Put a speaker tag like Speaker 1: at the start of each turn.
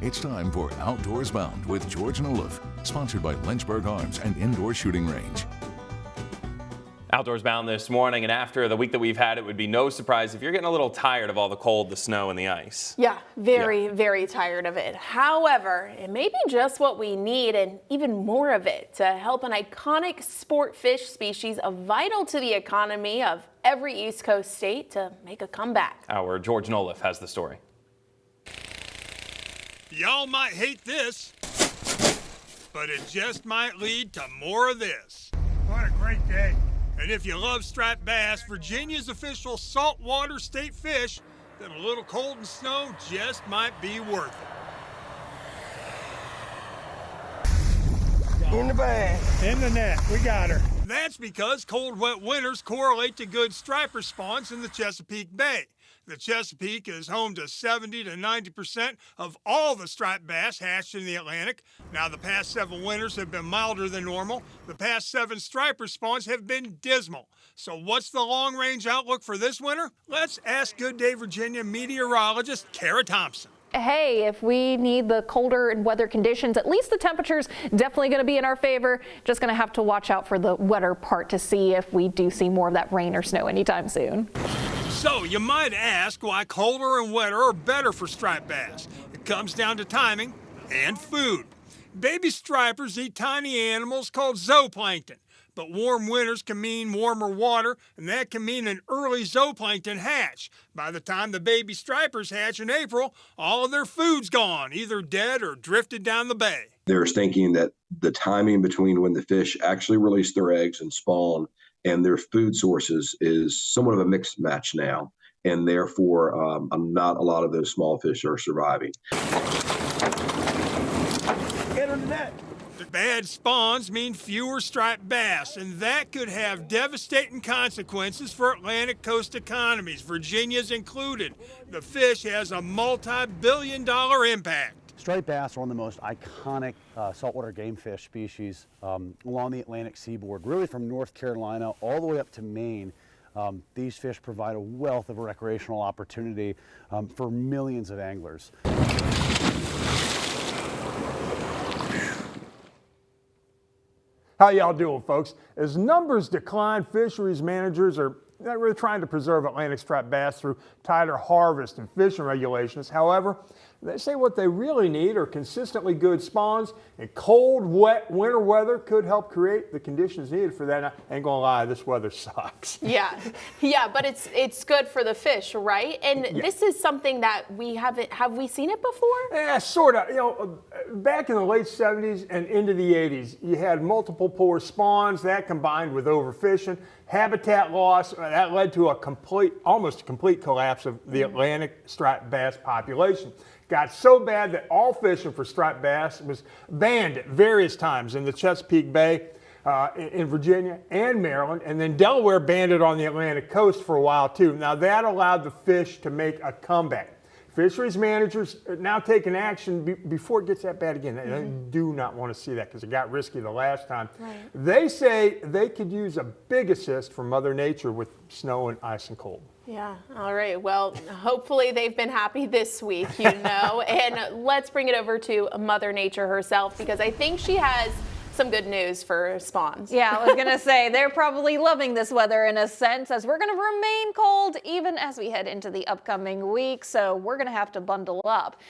Speaker 1: It's time for Outdoors Bound with George and Olaf, sponsored by Lynchburg Arms and Indoor Shooting Range.
Speaker 2: Outdoors Bound this morning, and after the week that we've had, it would be no surprise if you're getting a little tired of all the cold, the snow, and the ice.
Speaker 3: Yeah, very tired of it. However, it may be just what we need and even more of it to help an iconic sport fish species vital to the economy of every East Coast state to make a comeback.
Speaker 2: Our George and Olaf has the story.
Speaker 4: Y'all might hate this, but it just might lead to more of this.
Speaker 5: What a great day.
Speaker 4: And if you love striped bass, Virginia's official saltwater state fish, then a little cold and snow just might be worth it.
Speaker 5: In the bag. In the net. We got her.
Speaker 4: That's because cold, wet winters correlate to good striper spawns in the Chesapeake Bay. The Chesapeake is home to 70 to 90% of all the striped bass hatched in the Atlantic. Now, the past 7 winters have been milder than normal. The past 7 striper spawns have been dismal. So what's the long-range outlook for this winter? Let's ask Good Day Virginia meteorologist Kara Thompson.
Speaker 6: Hey, if we need the colder and weather conditions, at least the temperature's definitely going to be in our favor. Just going to have to watch out for the wetter part to see if we do see more of that rain or snow anytime soon.
Speaker 4: So you might ask why colder and wetter are better for striped bass. It comes down to timing and food. Baby stripers eat tiny animals called zooplankton. But warm winters can mean warmer water, and that can mean an early zooplankton hatch. By the time the baby stripers hatch in April, all of their food's gone, either dead or drifted down the bay.
Speaker 7: There's thinking that the timing between when the fish actually release their eggs and spawn and their food sources is somewhat of a mixed match now, and therefore not a lot of those small fish are surviving.
Speaker 5: Get her in the net.
Speaker 4: Bad spawns mean fewer striped bass, and that could have devastating consequences for Atlantic coast economies, Virginia's included. The fish has a multi-billion-dollar impact.
Speaker 8: Striped bass are one of the most iconic saltwater game fish species along the Atlantic seaboard, really from North Carolina all the way up to Maine. These fish provide a wealth of recreational opportunity for millions of anglers.
Speaker 5: How y'all doing, folks? As numbers decline, fisheries managers are really trying to preserve Atlantic striped bass through tighter harvest and fishing regulations. However, they say what they really need are consistently good spawns, and cold, wet winter weather could help create the conditions needed for that. I ain't gonna lie, this weather sucks.
Speaker 3: Yeah, but it's good for the fish, right? And this is something that have we seen it before?
Speaker 5: Yeah, sort of. You know, back in the late 70s and into the 80s, you had multiple poor spawns. That combined with overfishing, habitat loss, that led to almost complete collapse of the Atlantic striped bass population. Got so bad that all fishing for striped bass was banned at various times in the Chesapeake Bay, in Virginia and Maryland, and then Delaware banned it on the Atlantic coast for a while too. Now that allowed the fish to make a comeback. Fisheries managers are now taking action before it gets that bad again. They do not want to see that because it got risky the last time. Right. They say they could use a big assist from Mother Nature with snow and ice and cold.
Speaker 3: Yeah, all right. Well, hopefully they've been happy this week, and let's bring it over to Mother Nature herself, because I think she has some good news for spawns.
Speaker 6: Yeah, I was going to say, they're probably loving this weather in a sense, as we're going to remain cold even as we head into the upcoming week, so we're going to have to bundle up.